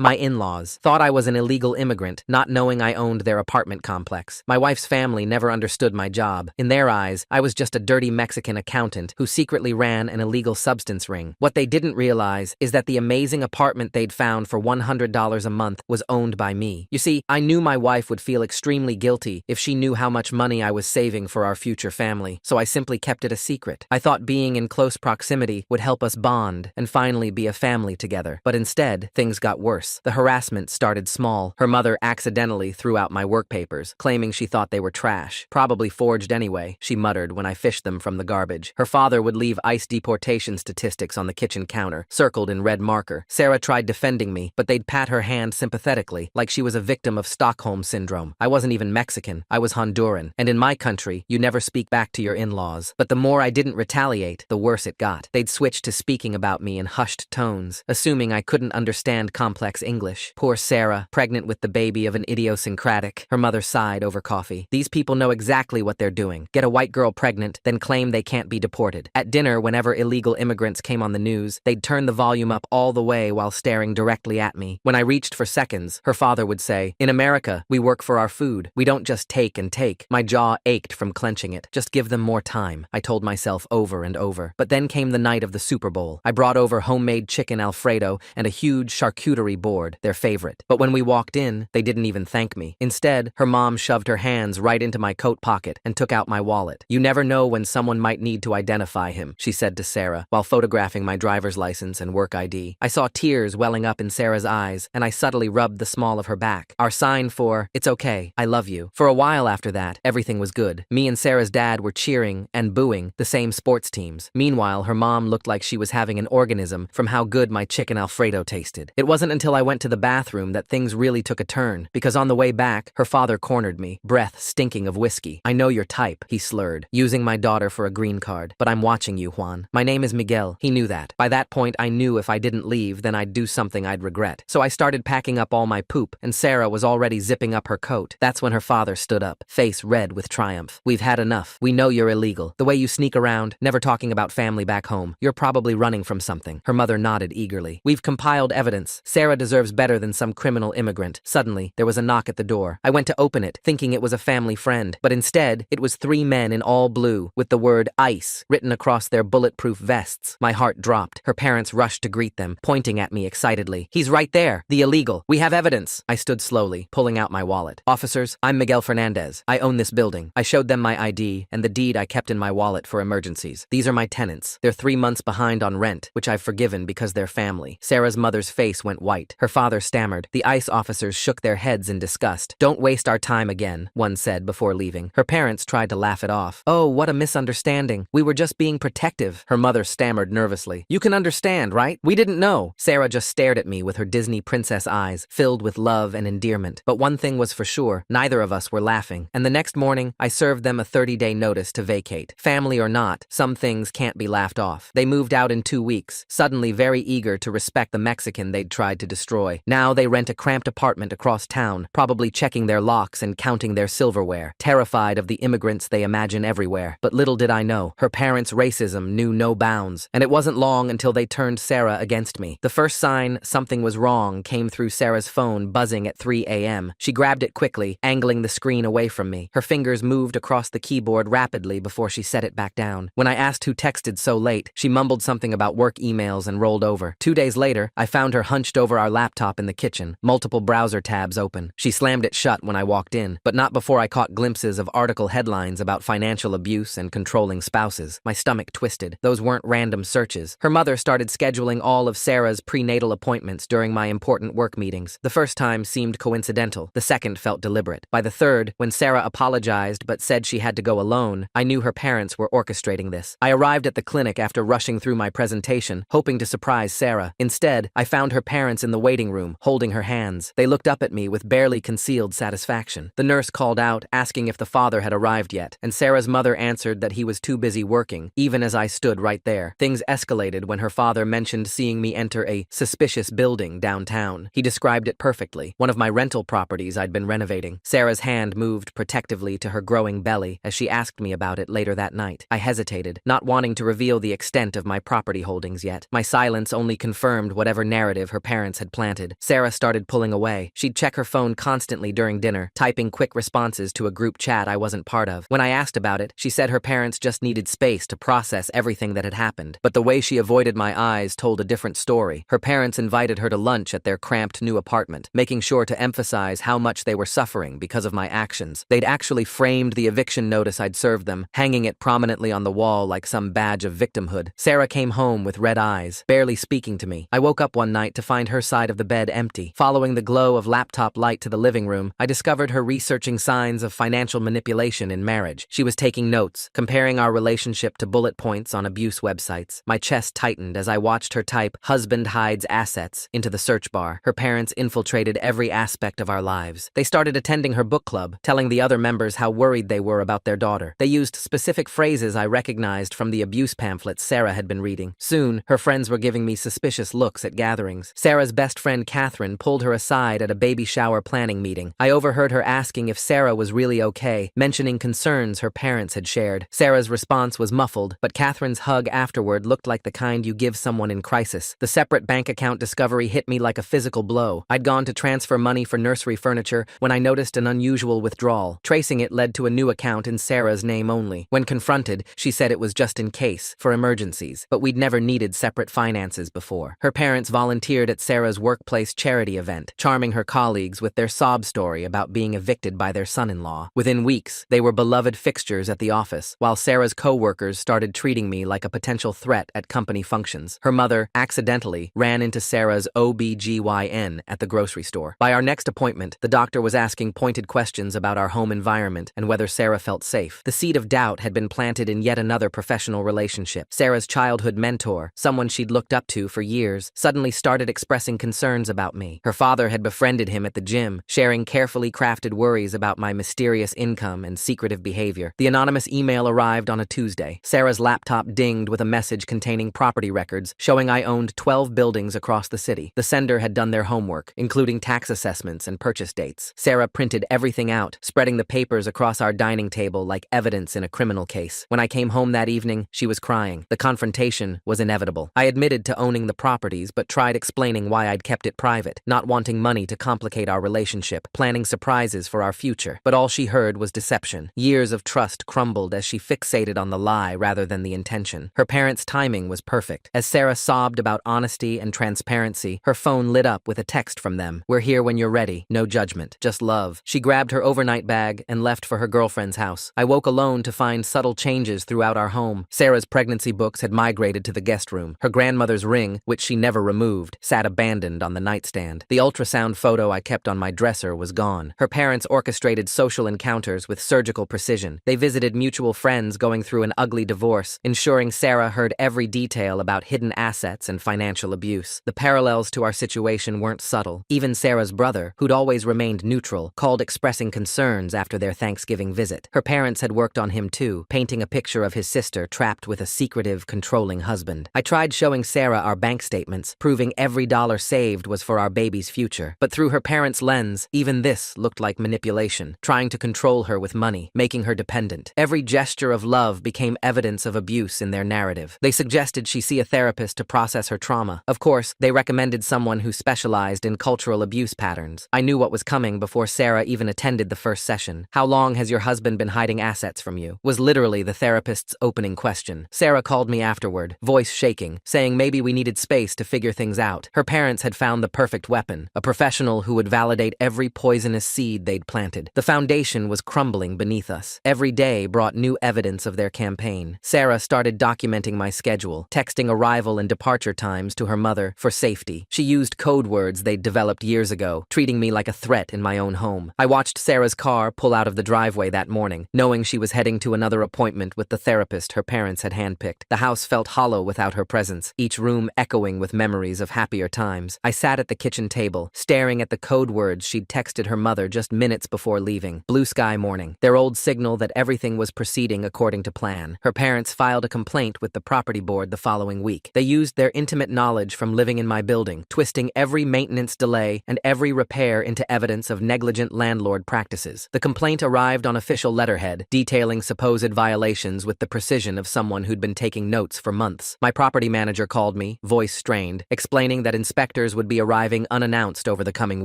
My in-laws thought I was an illegal immigrant, not knowing I owned their apartment complex. My wife's family never understood my job. In their eyes, I was just a dirty Mexican accountant who secretly ran an illegal substance ring. What they didn't realize is that the amazing apartment they'd found for $100 a month was owned by me. You see, I knew my wife would feel extremely guilty if she knew how much money I was saving for our future family, so I simply kept it a secret. I thought being in close proximity would help us bond and finally be a family together. But instead, things got worse. The harassment started small. Her mother accidentally threw out my work papers, claiming she thought they were trash. Probably forged anyway, she muttered when I fished them from the garbage. Her father would leave ICE deportation statistics on the kitchen counter, circled in red marker. Sarah tried defending me, but they'd pat her hand sympathetically, like she was a victim of Stockholm Syndrome. I wasn't even Mexican, I was Honduran, and in my country, you never speak back to your in-laws. But the more I didn't retaliate, the worse it got. They'd switch to speaking about me in hushed tones, assuming I couldn't understand complex English. Poor Sarah, pregnant with the baby of an idiosyncratic. Her mother sighed over coffee. These people know exactly what they're doing. Get a white girl pregnant, then claim they can't be deported. At dinner, whenever illegal immigrants came on the news, they'd turn the volume up all the way while staring directly at me. When I reached for seconds, her father would say, "In America, we work for our food. We don't just take and take." My jaw ached from clenching it. Just give them more time, I told myself over and over. But then came the night of the Super Bowl. I brought over homemade chicken Alfredo and a huge charcuterie board, their favorite. But when we walked in, they didn't even thank me. Instead, her mom shoved her hands right into my coat pocket and took out my wallet. "You never know when someone might need to identify him," she said to Sarah, while photographing my driver's license and work ID. I saw tears welling up in Sarah's eyes, and I subtly rubbed the small of her back. Our sign for, "It's okay, I love you." For a while after that, everything was good. Me and Sarah's dad were cheering and booing the same sports teams. Meanwhile, her mom looked like she was having an organism from how good my chicken Alfredo tasted. It wasn't until I went to the bathroom that things really took a turn, because on the way back, her father cornered me, breath stinking of whiskey. "I know your type," he slurred, using my daughter for a green card. "But I'm watching you, Juan. My name is Miguel." He knew that. By that point, I knew if I didn't leave, then I'd do something I'd regret. So I started packing up all my poop, and Sarah was already zipping up her coat. That's when her father stood up, face red with triumph. "We've had enough. We know you're illegal. The way you sneak around, never talking about family back home. You're probably running from something." Her mother nodded eagerly. "We've compiled evidence. Sarah deserves better than some criminal immigrant." Suddenly, there was a knock at the door. I went to open it, thinking it was a family friend, but instead, it was 3 men in all blue, with the word ICE written across their bulletproof vests. My heart dropped. Her parents rushed to greet them, pointing at me excitedly. "He's right there, the illegal. We have evidence." I stood slowly, pulling out my wallet. "Officers, I'm Miguel Fernandez. I own this building." I showed them my ID and the deed I kept in my wallet for emergencies. "These are my tenants. They're 3 months behind on rent, which I've forgiven because they're family." Sarah's mother's face went white. Her father stammered. The ICE officers shook their heads in disgust. "Don't waste our time again," one said before leaving. Her parents tried to laugh it off. "Oh, what a misunderstanding. We were just being protective." Her mother stammered nervously. "You can understand, right? We didn't know." Sarah just stared at me with her Disney princess eyes, filled with love and endearment. But one thing was for sure, neither of us were laughing. And the next morning, I served them a 30-day notice to vacate. Family or not, some things can't be laughed off. They moved out in 2 weeks, suddenly very eager to respect the Mexican they'd tried to destroy. Now they rent a cramped apartment across town, probably checking their locks and counting their silverware, terrified of the immigrants they imagine everywhere. But little did I know, her parents' racism knew no bounds, and it wasn't long until they turned Sarah against me. The first sign something was wrong came through Sarah's phone buzzing at 3 a.m. She grabbed it quickly, angling the screen away from me. Her fingers moved across the keyboard rapidly before she set it back down. When I asked who texted so late, she mumbled something about work emails and rolled over. 2 days later, I found her hunched over our laptop in the kitchen, multiple browser tabs open. She slammed it shut when I walked in, but not before I caught glimpses of article headlines about financial abuse and controlling spouses. My stomach twisted. Those weren't random searches. Her mother started scheduling all of Sarah's prenatal appointments during my important work meetings. The first time seemed coincidental. The second felt deliberate. By the third, when Sarah apologized but said she had to go alone, I knew her parents were orchestrating this. I arrived at the clinic after rushing through my presentation, hoping to surprise Sarah. Instead, I found her parents in the waiting room, holding her hands. They looked up at me with barely concealed satisfaction. The nurse called out, asking if the father had arrived yet, and Sarah's mother answered that he was too busy working, even as I stood right there. Things escalated when her father mentioned seeing me enter a suspicious building downtown. He described it perfectly, one of my rental properties I'd been renovating. Sarah's hand moved protectively to her growing belly as she asked me about it later that night. I hesitated, not wanting to reveal the extent of my property holdings yet. My silence only confirmed whatever narrative her parents had had planted. Sarah started pulling away. She'd check her phone constantly during dinner, typing quick responses to a group chat I wasn't part of. When I asked about it, she said her parents just needed space to process everything that had happened. But the way she avoided my eyes told a different story. Her parents invited her to lunch at their cramped new apartment, making sure to emphasize how much they were suffering because of my actions. They'd actually framed the eviction notice I'd served them, hanging it prominently on the wall like some badge of victimhood. Sarah came home with red eyes, barely speaking to me. I woke up one night to find her side of the bed empty. Following the glow of laptop light to the living room, I discovered her researching signs of financial manipulation in marriage. She was taking notes, comparing our relationship to bullet points on abuse websites. My chest tightened as I watched her type "husband hides assets" into the search bar. Her parents infiltrated every aspect of our lives. They started attending her book club, telling the other members how worried they were about their daughter. They used specific phrases I recognized from the abuse pamphlets Sarah had been reading. Soon, her friends were giving me suspicious looks at gatherings. Sarah's best friend Catherine pulled her aside at a baby shower planning meeting. I overheard her asking if Sarah was really okay, mentioning concerns her parents had shared. Sarah's response was muffled, but Catherine's hug afterward looked like the kind you give someone in crisis. The separate bank account discovery hit me like a physical blow. I'd gone to transfer money for nursery furniture when I noticed an unusual withdrawal. Tracing it led to a new account in Sarah's name only. When confronted, she said it was just in case, for emergencies, but we'd never needed separate finances before. Her parents volunteered at Sarah's workplace charity event, charming her colleagues with their sob story about being evicted by their son-in-law. Within weeks, they were beloved fixtures at the office, while Sarah's co-workers started treating me like a potential threat at company functions. Her mother, accidentally, ran into Sarah's OBGYN at the grocery store. By our next appointment, the doctor was asking pointed questions about our home environment and whether Sarah felt safe. The seed of doubt had been planted in yet another professional relationship. Sarah's childhood mentor, someone she'd looked up to for years, suddenly started expressing concerns about me. Her father had befriended him at the gym, sharing carefully crafted worries about my mysterious income and secretive behavior. The anonymous email arrived on a Tuesday. Sarah's laptop dinged with a message containing property records showing I owned 12 buildings across the city. The sender had done their homework, including tax assessments and purchase dates. Sarah printed everything out, spreading the papers across our dining table like evidence in a criminal case. When I came home that evening, she was crying. The confrontation was inevitable. I admitted to owning the properties, but tried explaining why I'd kept it private, not wanting money to complicate our relationship, planning surprises for our future. But all she heard was deception. Years of trust crumbled as she fixated on the lie rather than the intention. Her parents' timing was perfect. As Sarah sobbed about honesty and transparency, her phone lit up with a text from them. "We're here when you're ready. No judgment. Just love." She grabbed her overnight bag and left for her girlfriend's house. I woke alone to find subtle changes throughout our home. Sarah's pregnancy books had migrated to the guest room. Her grandmother's ring, which she never removed, sat abandoned on the nightstand. The ultrasound photo I kept on my dresser was gone. Her parents orchestrated social encounters with surgical precision. They visited mutual friends going through an ugly divorce, ensuring Sarah heard every detail about hidden assets and financial abuse. The parallels to our situation weren't subtle. Even Sarah's brother, who'd always remained neutral, called expressing concerns after their Thanksgiving visit. Her parents had worked on him too, painting a picture of his sister trapped with a secretive, controlling husband. I tried showing Sarah our bank statements, proving every dollar saved was for our baby's future. But through her parents' lens, even this looked like manipulation, trying to control her with money, making her dependent. Every gesture of love became evidence of abuse in their narrative. They suggested she see a therapist to process her trauma. Of course, they recommended someone who specialized in cultural abuse patterns. I knew what was coming before Sarah even attended the first session. "How long has your husband been hiding assets from you?" was literally the therapist's opening question. Sarah called me afterward, voice shaking, saying maybe we needed space to figure things out. Her parents had found the perfect weapon, a professional who would validate every poisonous seed they'd planted. The foundation was crumbling beneath us. Every day brought new evidence of their campaign. Sarah started documenting my schedule, texting arrival and departure times to her mother for safety. She used code words they'd developed years ago, treating me like a threat in my own home. I watched Sarah's car pull out of the driveway that morning, knowing she was heading to another appointment with the therapist her parents had handpicked. The house felt hollow without her presence, each room echoing with memories of happier times. I sat at the kitchen table, staring at the code words she'd texted her mother just minutes before leaving. Blue sky morning, their old signal that everything was proceeding according to plan. Her parents filed a complaint with the property board the following week. They used their intimate knowledge from living in my building, twisting every maintenance delay and every repair into evidence of negligent landlord practices. The complaint arrived on official letterhead, detailing supposed violations with the precision of someone who'd been taking notes for months. My property manager called me, voice strained, explaining that inspectors inspectors would be arriving unannounced over the coming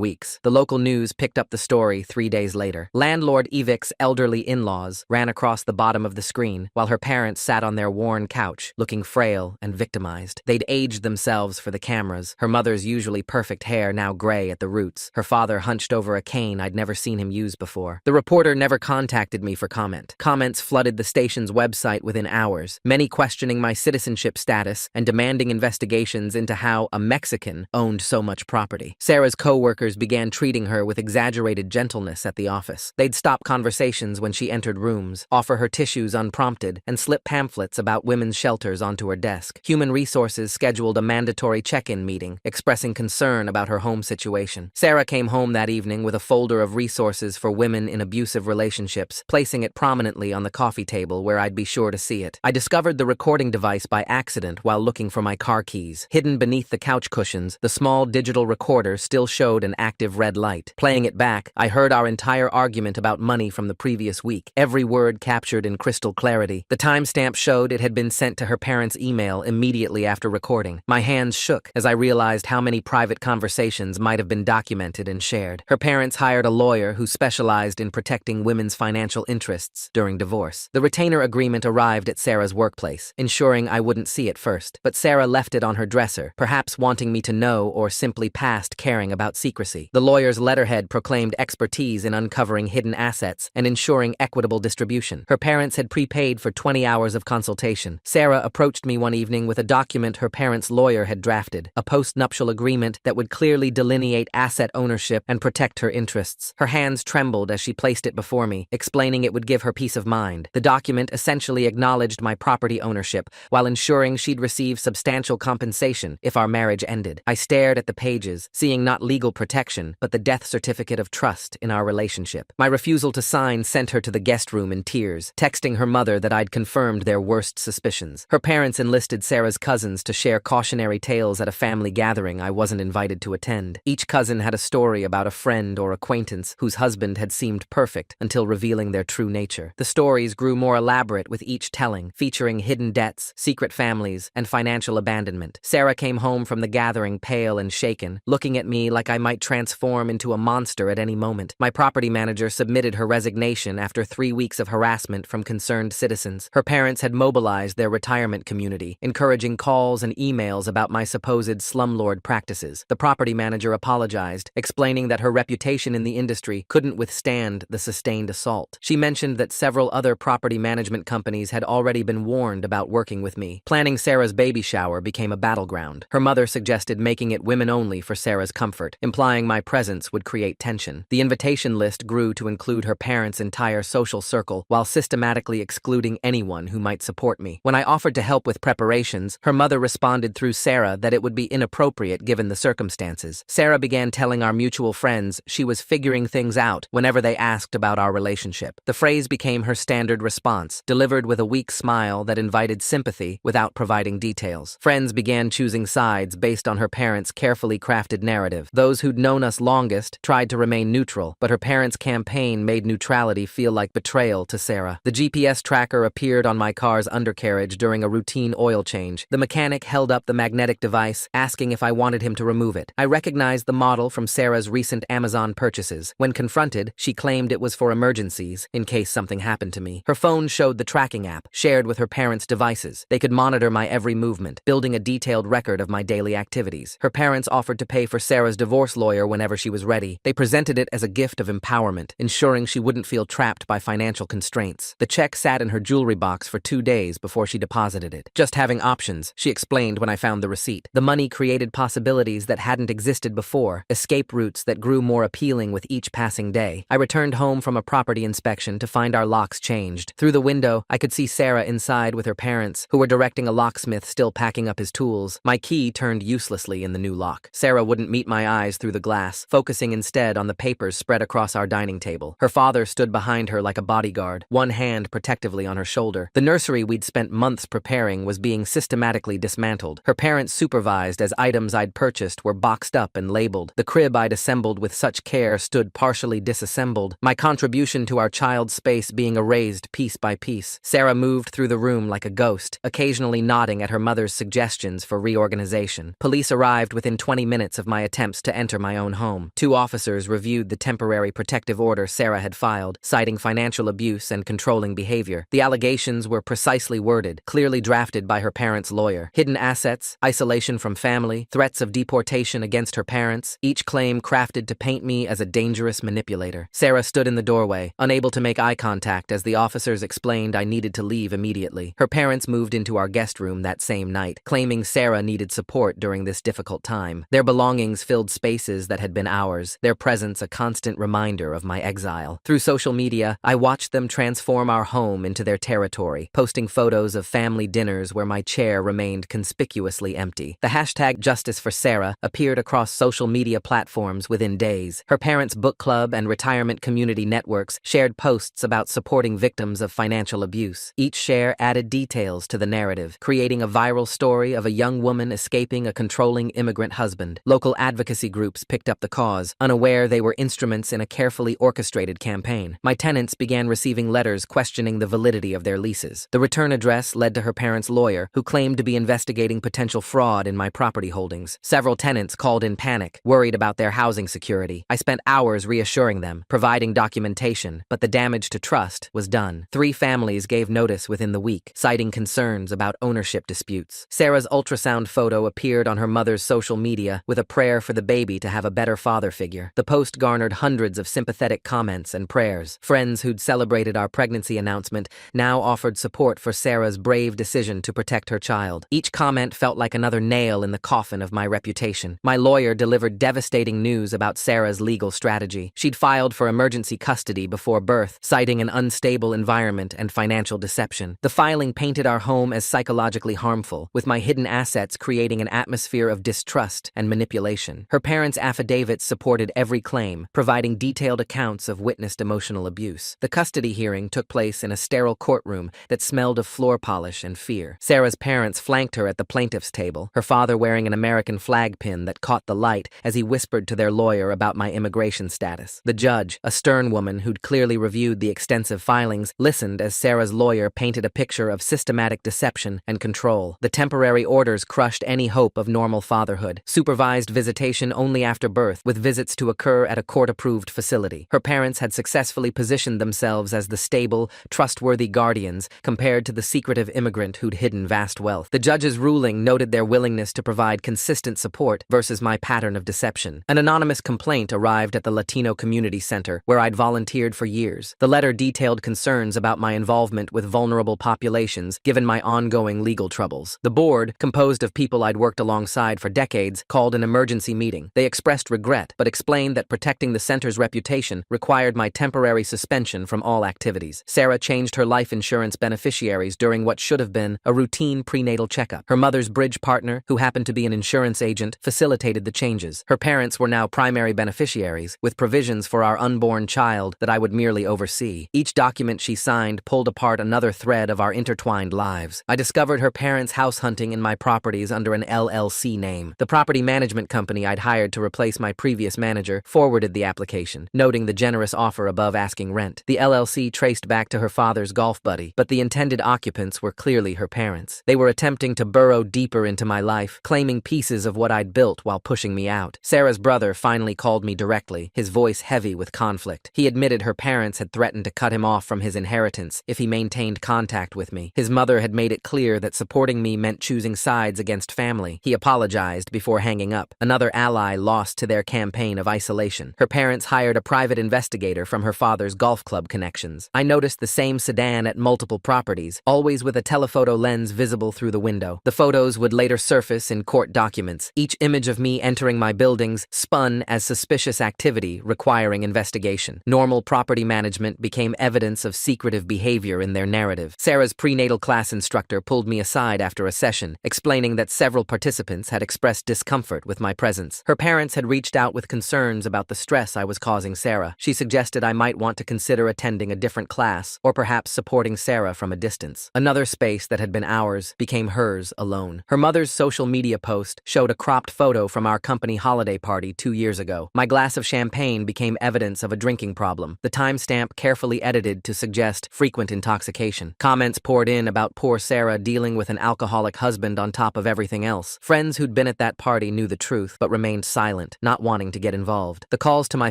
weeks. The local news picked up the story 3 days later. Landlord evicts elderly in-laws ran across the bottom of the screen, while her parents sat on their worn couch, looking frail and victimized. They'd aged themselves for the cameras, her mother's usually perfect hair now gray at the roots, her father hunched over a cane I'd never seen him use before. The reporter never contacted me for comment. Comments flooded the station's website within hours, many questioning my citizenship status and demanding investigations into how a Mexican owned so much property. Sarah's co-workers began treating her with exaggerated gentleness at the office. They'd stop conversations when she entered rooms, offer her tissues unprompted, and slip pamphlets about women's shelters onto her desk. Human Resources scheduled a mandatory check-in meeting, expressing concern about her home situation. Sarah came home that evening with a folder of resources for women in abusive relationships, placing it prominently on the coffee table where I'd be sure to see it. I discovered the recording device by accident while looking for my car keys. Hidden beneath the couch cushions, the small digital recorder still showed an active red light. Playing it back, I heard our entire argument about money from the previous week, every word captured in crystal clarity. The timestamp showed it had been sent to her parents' email immediately after recording. My hands shook as I realized how many private conversations might have been documented and shared. Her parents hired a lawyer who specialized in protecting women's financial interests during divorce. The retainer agreement arrived at Sarah's workplace, ensuring I wouldn't see it first. But Sarah left it on her dresser, perhaps wanting me to know or simply past caring about secrecy. The lawyer's letterhead proclaimed expertise in uncovering hidden assets and ensuring equitable distribution. Her parents had prepaid for 20 hours of consultation. Sarah approached me one evening with a document her parents' lawyer had drafted, a post-nuptial agreement that would clearly delineate asset ownership and protect her interests. Her hands trembled as she placed it before me, explaining it would give her peace of mind. The document essentially acknowledged my property ownership while ensuring she'd receive substantial compensation if our marriage ended. I stared at the pages, seeing not legal protection, but the death certificate of trust in our relationship. My refusal to sign sent her to the guest room in tears, texting her mother that I'd confirmed their worst suspicions. Her parents enlisted Sarah's cousins to share cautionary tales at a family gathering I wasn't invited to attend. Each cousin had a story about a friend or acquaintance whose husband had seemed perfect until revealing their true nature. The stories grew more elaborate with each telling, featuring hidden debts, secret families, and financial abandonment. Sarah came home from the gathering pale and shaken, looking at me like I might transform into a monster at any moment. My property manager submitted her resignation after 3 weeks of harassment from concerned citizens. Her parents had mobilized their retirement community, encouraging calls and emails about my supposed slumlord practices. The property manager apologized, explaining that her reputation in the industry couldn't withstand the sustained assault. She mentioned that several other property management companies had already been warned about working with me. Planning Sarah's baby shower became a battleground. Her mother suggested making it women only for Sarah's comfort, implying my presence would create tension. The invitation list grew to include her parents' entire social circle, while systematically excluding anyone who might support me. When I offered to help with preparations, her mother responded through Sarah that it would be inappropriate given the circumstances. Sarah began telling our mutual friends she was figuring things out whenever they asked about our relationship. The phrase became her standard response, delivered with a weak smile that invited sympathy without providing details. Friends began choosing sides based on her parents' carefully crafted narrative. Those who'd known us longest tried to remain neutral, but her parents' campaign made neutrality feel like betrayal to Sarah. The GPS tracker appeared on my car's undercarriage during a routine oil change. The mechanic held up the magnetic device, asking if I wanted him to remove it. I recognized the model from Sarah's recent Amazon purchases. When confronted, she claimed it was for emergencies, in case something happened to me. Her phone showed the tracking app, shared with her parents' devices. They could monitor my every movement, building a detailed record of my daily activities. Her parents offered to pay for Sarah's divorce lawyer whenever she was ready. They presented it as a gift of empowerment, ensuring she wouldn't feel trapped by financial constraints. The check sat in her jewelry box for 2 days before she deposited it. Just having options, she explained when I found the receipt. The money created possibilities that hadn't existed before, escape routes that grew more appealing with each passing day. I returned home from a property inspection to find our locks changed. Through the window, I could see Sarah inside with her parents, who were directing a locksmith still packing up his tools. My key turned uselessly in the new lock. Sarah wouldn't meet my eyes through the glass, focusing instead on the papers spread across our dining table. Her father stood behind her like a bodyguard, one hand protectively on her shoulder. The nursery we'd spent months preparing was being systematically dismantled. Her parents supervised as items I'd purchased were boxed up and labeled. The crib I'd assembled with such care stood partially disassembled, my contribution to our child's space being erased piece by piece. Sarah moved through the room like a ghost, occasionally nodding at her mother's suggestions for reorganization. Police arrived arrived within 20 minutes of my attempts to enter my own home. 2 officers reviewed the temporary protective order Sarah had filed, citing financial abuse and controlling behavior. The allegations were precisely worded, clearly drafted by her parents' lawyer. Hidden assets, isolation from family, threats of deportation against her parents, each claim crafted to paint me as a dangerous manipulator. Sarah stood in the doorway, unable to make eye contact as the officers explained I needed to leave immediately. Her parents moved into our guest room that same night, claiming Sarah needed support during this difficult time. Their belongings filled spaces that had been ours, their presence a constant reminder of my exile. Through social media, I watched them transform our home into their territory, posting photos of family dinners where my chair remained conspicuously empty. The hashtag Justice for Sarah appeared across social media platforms within days. Her parents' book club and retirement community networks shared posts about supporting victims of financial abuse. Each share added details to the narrative, creating a viral story of a young woman escaping a controlling immigrant husband. Local advocacy groups picked up the cause, unaware they were instruments in a carefully orchestrated campaign. My tenants began receiving letters questioning the validity of their leases. The return address led to her parents' lawyer, who claimed to be investigating potential fraud in my property holdings. Several tenants called in panic, worried about their housing security. I spent hours reassuring them, providing documentation, but the damage to trust was done. 3 families gave notice within the week, citing concerns about ownership disputes. Sarah's ultrasound photo appeared on her mother's social media with a prayer for the baby to have a better father figure. The post garnered hundreds of sympathetic comments and prayers. Friends who'd celebrated our pregnancy announcement now offered support for Sarah's brave decision to protect her child. Each comment felt like another nail in the coffin of my reputation. My lawyer delivered devastating news about Sarah's legal strategy. She'd filed for emergency custody before birth, citing an unstable environment and financial deception. The filing painted our home as psychologically harmful, with my hidden assets creating an atmosphere of distrust and manipulation. Her parents' affidavits supported every claim, providing detailed accounts of witnessed emotional abuse. The custody hearing took place in a sterile courtroom that smelled of floor polish and fear. Sarah's parents flanked her at the plaintiff's table, her father wearing an American flag pin that caught the light as he whispered to their lawyer about my immigration status. The judge, a stern woman who'd clearly reviewed the extensive filings, listened as Sarah's lawyer painted a picture of systematic deception and control. The temporary orders crushed any hope of normal fatherhood. Supervised visitation only after birth, with visits to occur at a court-approved facility. Her parents had successfully positioned themselves as the stable, trustworthy guardians compared to the secretive immigrant who'd hidden vast wealth. The judge's ruling noted their willingness to provide consistent support versus my pattern of deception. An anonymous complaint arrived at the Latino Community Center, where I'd volunteered for years. The letter detailed concerns about my involvement with vulnerable populations given my ongoing legal troubles. The board, composed of people I'd worked alongside for decades, called an emergency meeting. They expressed regret, but explained that protecting the center's reputation required my temporary suspension from all activities. Sarah changed her life insurance beneficiaries during what should have been a routine prenatal checkup. Her mother's bridge partner, who happened to be an insurance agent, facilitated the changes. Her parents were now primary beneficiaries, with provisions for our unborn child that I would merely oversee. Each document she signed pulled apart another thread of our intertwined lives. I discovered her parents house hunting in my properties under an LLC name. The property management company I'd hired to replace my previous manager forwarded the application, noting the generous offer above asking rent. The LLC traced back to her father's golf buddy, but the intended occupants were clearly her parents. They were attempting to burrow deeper into my life, claiming pieces of what I'd built while pushing me out. Sarah's brother finally called me directly, his voice heavy with conflict. He admitted her parents had threatened to cut him off from his inheritance if he maintained contact with me. His mother had made it clear that supporting me meant choosing sides against family. He apologized before hanging up, another ally lost to their campaign of isolation. Her parents hired a private investigator from her father's golf club connections. I noticed the same sedan at multiple properties, always with a telephoto lens visible through the window. The photos would later surface in court documents. Each image of me entering my buildings spun as suspicious activity requiring investigation. Normal property management became evidence of secretive behavior in their narrative. Sarah's prenatal class instructor pulled me aside after a session, explaining that several participants had expressed discomfort with my presence. Her parents had reached out with concerns about the stress I was causing Sarah. She suggested I might want to consider attending a different class, or perhaps supporting Sarah from a distance. Another space that had been ours became hers alone. Her mother's social media post showed a cropped photo from our company holiday party 2 years ago. My glass of champagne became evidence of a drinking problem, the timestamp carefully edited to suggest frequent intoxication. Comments poured in about poor Sarah dealing with an alcoholic husband on top of everything else. Friends who'd been been at that party knew the truth, but remained silent, not wanting to get involved. The calls to my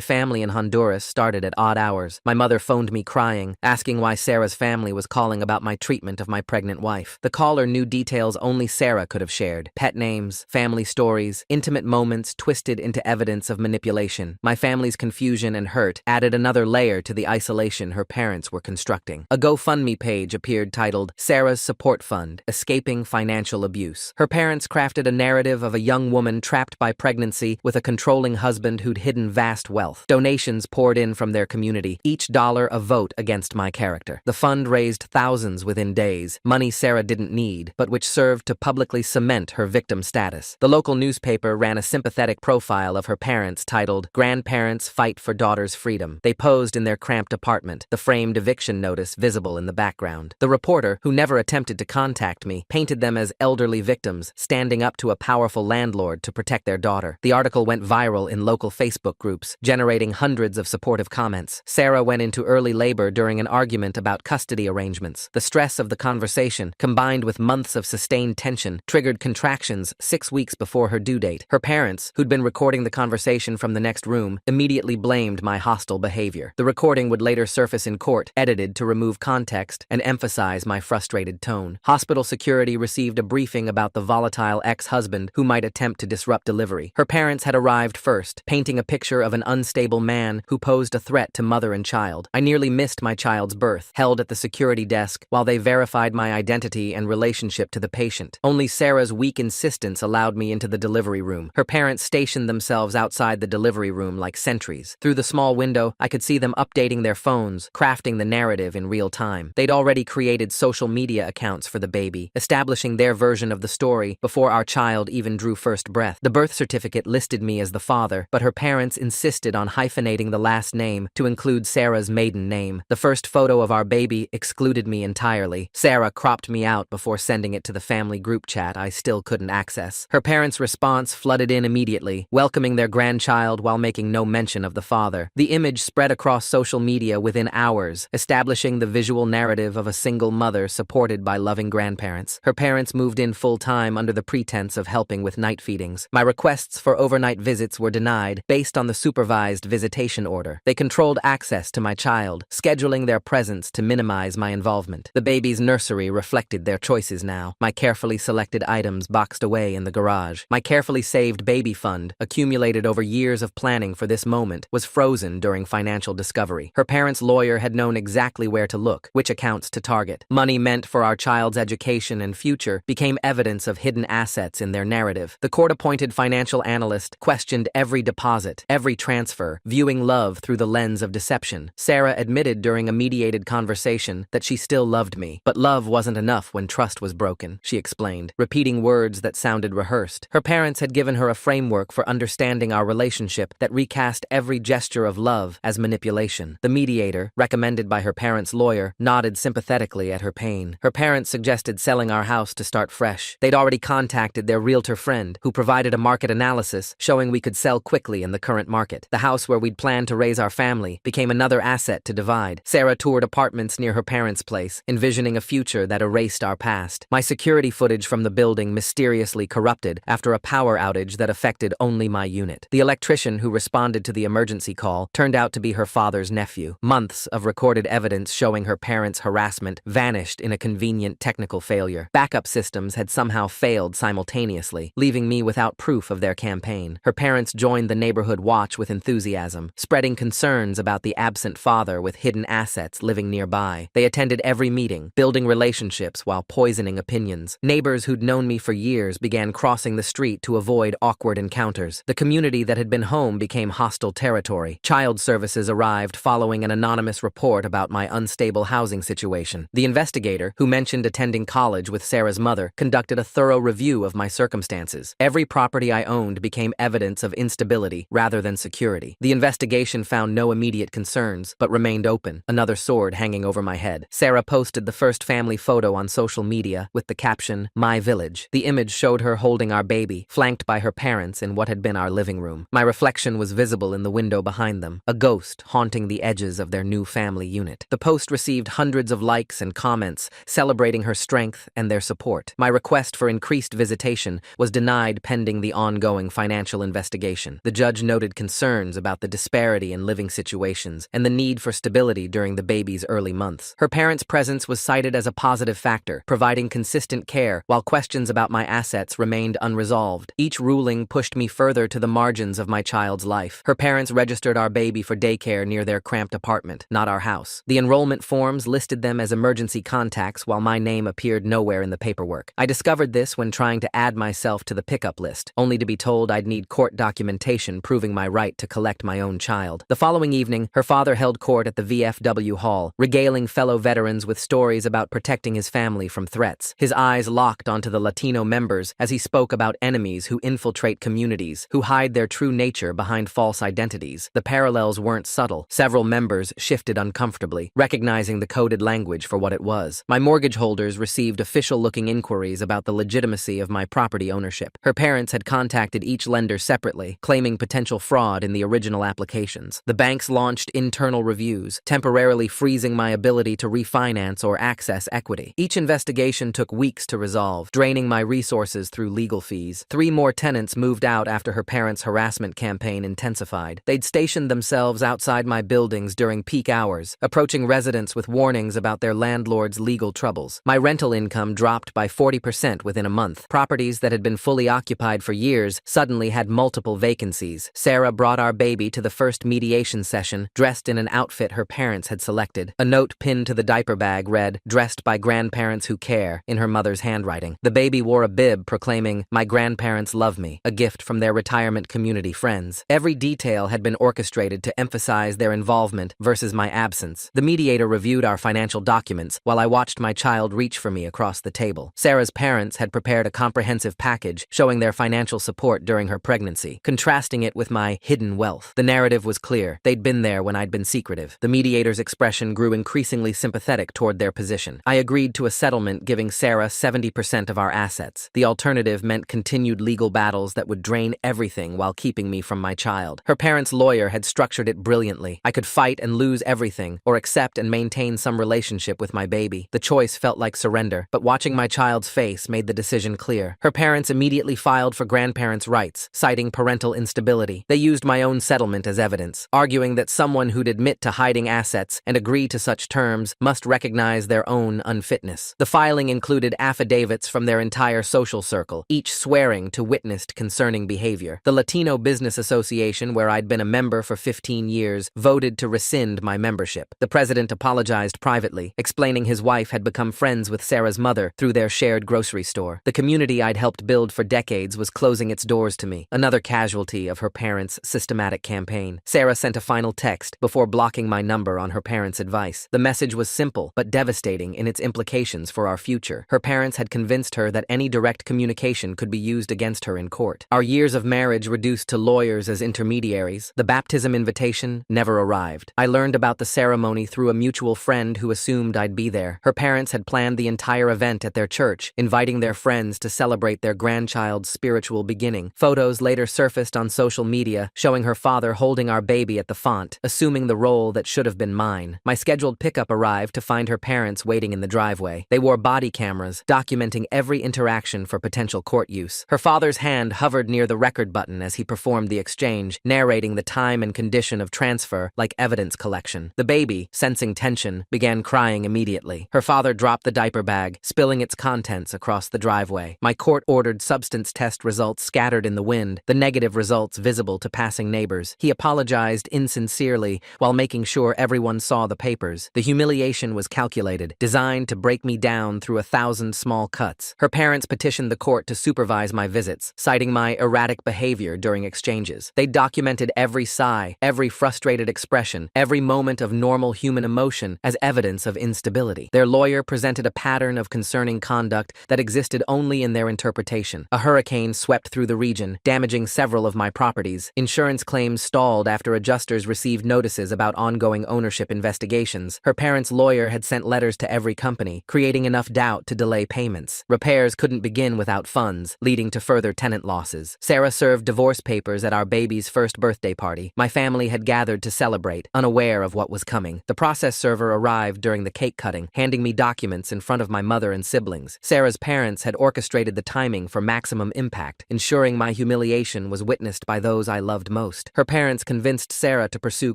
family in Honduras started at odd hours. My mother phoned me crying, asking why Sarah's family was calling about my treatment of my pregnant wife. The caller knew details only Sarah could have shared: pet names, family stories, intimate moments twisted into evidence of manipulation. My family's confusion and hurt added another layer to the isolation her parents were constructing. A GoFundMe page appeared titled Sarah's Support Fund, Escaping Financial Abuse. Her parents crafted a narrative of a young woman trapped by pregnancy with a controlling husband who'd hidden vast wealth. Donations poured in from their community, each dollar a vote against my character. The fund raised thousands within days, money Sarah didn't need, but which served to publicly cement her victim status. The local newspaper ran a sympathetic profile of her parents titled Grandparents Fight for Daughter's Freedom. They posed in their cramped apartment, the framed eviction notice visible in the background. The reporter, who never attempted to contact me, painted them as elderly victims, standing up to a powerful landlord to protect their daughter. The article went viral in local Facebook groups, generating hundreds of supportive comments. Sarah went into early labor during an argument about custody arrangements. The stress of the conversation, combined with months of sustained tension, triggered contractions 6 weeks before her due date. Her parents, who'd been recording the conversation from the next room, immediately blamed my hostile behavior. The recording would later surface in court, edited to remove context and emphasize my frustrated tone. Hospital security received a briefing about the volatile ex-husband who might attempt to disrupt delivery. Her parents had arrived first, painting a picture of an unstable man who posed a threat to mother and child. I nearly missed my child's birth, held at the security desk while they verified my identity and relationship to the patient. Only Sarah's weak insistence allowed me into the delivery room. Her parents stationed themselves outside the delivery room like sentries. Through the small window, I could see them updating their phones, crafting the narrative in real time. They'd already created social media accounts for the baby, establishing their version of the story before our child even drew first breath. The birth certificate listed me as the father, but her parents insisted on hyphenating the last name to include Sarah's maiden name. The first photo of our baby excluded me entirely. Sarah cropped me out before sending it to the family group chat I still couldn't access. Her parents' response flooded in immediately, welcoming their grandchild while making no mention of the father. The image spread across social media within hours, establishing the visual narrative of a single mother supported by loving grandparents. Her parents moved in full-time under the pretense of helping with night feedings. My requests for overnight visits were denied based on the supervised visitation order. They controlled access to my child, scheduling their presence to minimize my involvement. The baby's nursery reflected their choices now. My carefully selected items boxed away in the garage. My carefully saved baby fund, accumulated over years of planning for this moment, was frozen during financial discovery. Her parents' lawyer had known exactly where to look, which accounts to target. Money meant for our child's education and future became evidence of hidden assets in their narrative. The court-appointed financial analyst questioned every deposit, every transfer, viewing love through the lens of deception. Sarah admitted during a mediated conversation that she still loved me, but love wasn't enough when trust was broken, she explained, repeating words that sounded rehearsed. Her parents had given her a framework for understanding our relationship that recast every gesture of love as manipulation. The mediator, recommended by her parents' lawyer, nodded sympathetically at her pain. Her parents suggested selling our house to start fresh. They'd already contacted their realtor friend, who provided a market analysis showing we could sell quickly in the current market. The house where we'd planned to raise our family became another asset to divide. Sarah toured apartments near her parents' place, envisioning a future that erased our past. My security footage from the building mysteriously corrupted after a power outage that affected only my unit. The electrician who responded to the emergency call turned out to be her father's nephew. Months of recorded evidence showing her parents' harassment vanished in a convenient technical failure. Backup systems had somehow failed simultaneously, leaving me without proof of their campaign. Her parents joined the neighborhood watch with enthusiasm, spreading concerns about the absent father with hidden assets living nearby. They attended every meeting, building relationships while poisoning opinions. Neighbors who'd known me for years began crossing the street to avoid awkward encounters. The community that had been home became hostile territory. Child services arrived following an anonymous report about my unstable housing situation. The investigator, who mentioned attending college with Sarah's mother, conducted a thorough review of my circumstances. Every property I owned became evidence of instability rather than security. The investigation found no immediate concerns, but remained open, another sword hanging over my head. Sarah posted the first family photo on social media with the caption, "My Village." The image showed her holding our baby, flanked by her parents in what had been our living room. My reflection was visible in the window behind them, a ghost haunting the edges of their new family unit. The post received hundreds of likes and comments, celebrating her strength and their support. My request for increased visitation was was denied pending the ongoing financial investigation. The judge noted concerns about the disparity in living situations and the need for stability during the baby's early months. Her parents' presence was cited as a positive factor, providing consistent care, while questions about my assets remained unresolved. Each ruling pushed me further to the margins of my child's life. Her parents registered our baby for daycare near their cramped apartment, not our house. The enrollment forms listed them as emergency contacts while my name appeared nowhere in the paperwork. I discovered this when trying to add myself to the pickup list, only to be told I'd need court documentation proving my right to collect my own child. The following evening, her father held court at the VFW hall, regaling fellow veterans with stories about protecting his family from threats. His eyes locked onto the Latino members as he spoke about enemies who infiltrate communities, who hide their true nature behind false identities. The parallels weren't subtle. Several members shifted uncomfortably, recognizing the coded language for what it was. My mortgage holders received official-looking inquiries about the legitimacy of my property ownership. Her parents had contacted each lender separately, claiming potential fraud in the original applications. The banks launched internal reviews, temporarily freezing my ability to refinance or access equity. Each investigation took weeks to resolve, draining my resources through legal fees. 3 more tenants moved out after her parents' harassment campaign intensified. They'd stationed themselves outside my buildings during peak hours, approaching residents with warnings about their landlord's legal troubles. My rental income dropped by 40% within a month. Properties that had been fully occupied for years suddenly had multiple vacancies. Sarah brought our baby to the first mediation session, dressed in an outfit her parents had selected. A note pinned to the diaper bag read, "Dressed by grandparents who care," in her mother's handwriting. The baby wore a bib proclaiming, "My grandparents love me," a gift from their retirement community friends. Every detail had been orchestrated to emphasize their involvement versus my absence. The mediator reviewed our financial documents while I watched my child reach for me across the table. Sarah's parents had prepared a comprehensive package showing their financial support during her pregnancy, contrasting it with my hidden wealth. The narrative was clear. They'd been there when I'd been secretive. The mediator's expression grew increasingly sympathetic toward their position. I agreed to a settlement giving Sarah 70% of our assets. The alternative meant continued legal battles that would drain everything while keeping me from my child. Her parents' lawyer had structured it brilliantly. I could fight and lose everything, or accept and maintain some relationship with my baby. The choice felt like surrender, but watching my child's face made the decision clear. Her parents immediately filed for grandparents' rights, citing parental instability. They used my own settlement as evidence, arguing that someone who'd admit to hiding assets and agree to such terms must recognize their own unfitness. The filing included affidavits from their entire social circle, each swearing to witnessed concerning behavior. The Latino Business Association, where I'd been a member for 15 years, voted to rescind my membership. The president apologized privately, explaining his wife had become friends with Sarah's mother through their shared grocery store. The community I'd helped build for decades was closing its doors to me, another casualty of her parents' systematic campaign. Sarah sent a final text before blocking my number on her parents' advice. The message was simple but devastating in its implications for our future. Her parents had convinced her that any direct communication could be used against her in court. Our years of marriage reduced to lawyers as intermediaries. The baptism invitation never arrived. I learned about the ceremony through a mutual friend who assumed I'd be there. Her parents had planned the entire event at their church, inviting their friends to celebrate their grandchild's spiritual beginning. Photos later surfaced on social media showing her father holding our baby at the font, assuming the role that should have been mine. My scheduled pickup arrived to find her parents waiting in the driveway. They wore body cameras, documenting every interaction for potential court use. Her father's hand hovered near the record button as he performed the exchange, narrating the time and condition of transfer like evidence collection. The baby, sensing tension, began crying immediately. Her father dropped the diaper bag, spilling its contents across the driveway. My court-ordered substance test results scattered in the wind, the negative results visible to passing neighbors. He apologized insincerely while making sure everyone saw the papers. The humiliation was calculated, designed to break me down through 1,000 small cuts. Her parents petitioned the court to supervise my visits, citing my erratic behavior during exchanges. They documented every sigh, every frustrated expression, every moment of normal human emotion as evidence of instability. Their lawyer presented a pattern of concerning conduct that existed only in their interpretation. A hurricane swept through the region, damaging several of my properties. Insurance claims stalled after adjusters received notices about ongoing ownership investigations. Her parents' lawyer had sent letters to every company, creating enough doubt to delay payments. Repairs couldn't begin without funds, leading to further tenant losses. Sarah served divorce papers at our baby's first birthday party. My family had gathered to celebrate, unaware of what was coming. The process server arrived during the cake cutting, handing me documents in front of my mother and siblings. Sarah's parents had orchestrated the timing for for maximum impact, ensuring my humiliation was witnessed by those I loved most. Her parents convinced Sarah to pursue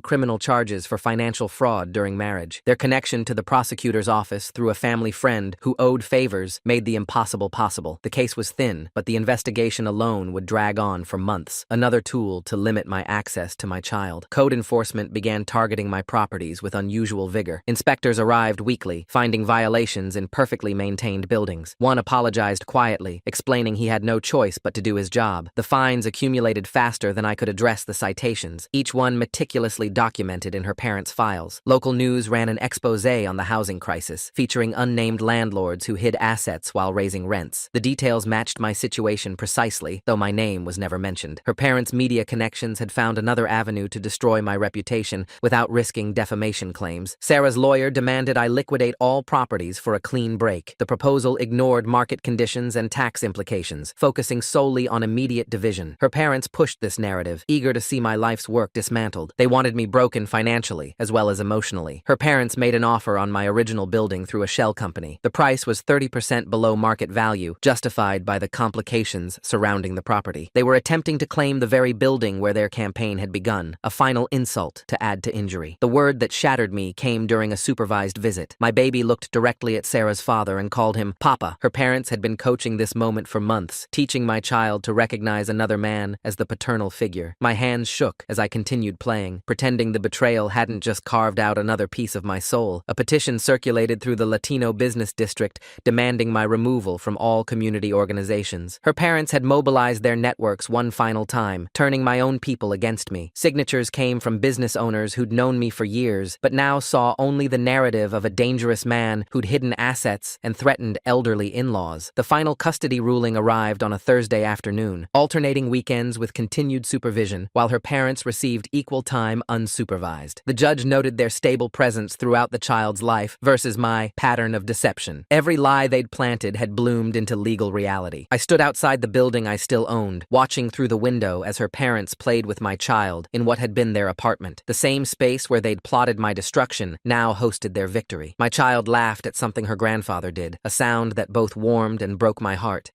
criminal charges for financial fraud during marriage. Their connection to the prosecutor's office through a family friend who owed favors made the impossible possible. The case was thin, but the investigation alone would drag on for months, another tool to limit my access to my child. Code enforcement began targeting my properties with unusual vigor. Inspectors arrived weekly, finding violations in perfectly maintained buildings. One apologized quietly, explaining he had no choice but to do his job. The fines accumulated faster than I could address the citations, each one meticulously documented in her parents' files. Local news ran an expose on the housing crisis, featuring unnamed landlords who hid assets while raising rents. The details matched my situation precisely, though my name was never mentioned. Her parents' media connections had found another avenue to destroy my reputation without risking defamation claims. Sarah's lawyer demanded I liquidate all properties for a clean break. The proposal ignored market conditions and tax implications, focusing solely on immediate division. Her parents pushed this narrative, eager to see my life's work dismantled. They wanted me broken financially, as well as emotionally. Her parents made an offer on my original building through a shell company. The price was 30% below market value, justified by the complications surrounding the property. They were attempting to claim the very building where their campaign had begun, a final insult to add to injury. The word that shattered me came during a supervised visit. My baby looked directly at Sarah's father and called him Papa. Her parents had been coaching this moment for months, teaching my child to recognize another man as the paternal figure. My hands shook as I continued playing, pretending the betrayal hadn't just carved out another piece of my soul. A petition circulated through the Latino business district demanding my removal from all community organizations. Her parents had mobilized their networks one final time, turning my own people against me. Signatures came from business owners who'd known me for years, but now saw only the narrative of a dangerous man who'd hidden assets and threatened elderly in-laws. The final custody ruling arrived on a Thursday afternoon, alternating weekends with continued supervision, while her parents received equal time unsupervised. The judge noted their stable presence throughout the child's life versus my pattern of deception. Every lie they'd planted had bloomed into legal reality. I stood outside the building I still owned, watching through the window as her parents played with my child in what had been their apartment. The same space where they'd plotted my destruction now hosted their victory. My child laughed at something her grandfather did, a sound that both warmed and broke my heart.